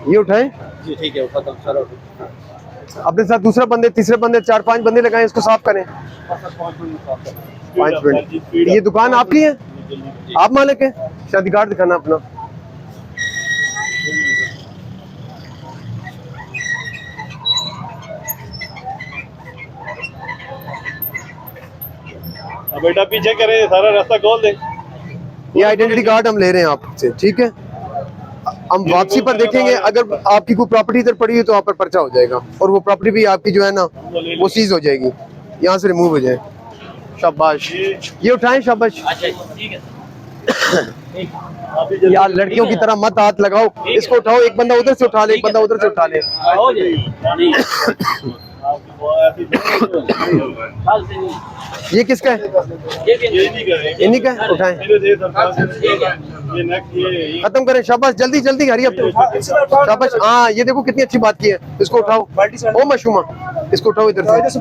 ये उठाएं जी ठीक है, उठाता हूँ सारा। अपने साथ दूसरा बंदे, तीसरे बंदे, 4-5 बंदे लगाएं, इसको साफ करें। 5 मिनट। ये दुकान आपकी है, आप मालिक हैं? शादी कार्ड दिखाना अपना। बेटा पीछे करे, सारा रास्ता खोल दे। ये आइडेंटिटी कार्ड हम ले रहे हैं आपसे, ठीक है? हम वापसी पर देखेंगे, अगर आपकी कोई प्रॉपर्टी इधर पड़ी है तो आप पर पर्चा हो जाएगा, और वो प्रॉपर्टी भी आपकी जो है ना वो सीज हो जाएगी। यहाँ से रिमूव हो जाए। शाबाश, ये उठाएं, शाबाश। यार लड़कियों की तरह मत हाथ लगाओ, इसको उठाओ। एक बंदा उधर से उठा ले, एक बंदा उधर से उठा ले। ये किसका है? इन्हीं का है, उठाएं। खत्म करें, शाबाश, जल्दी जल्दी, हरी अप, शाबाश। हाँ ये देखो कितनी अच्छी बात की है, इसको उठाओ। ओ मशरूमा, इसको उठाओ इधर से।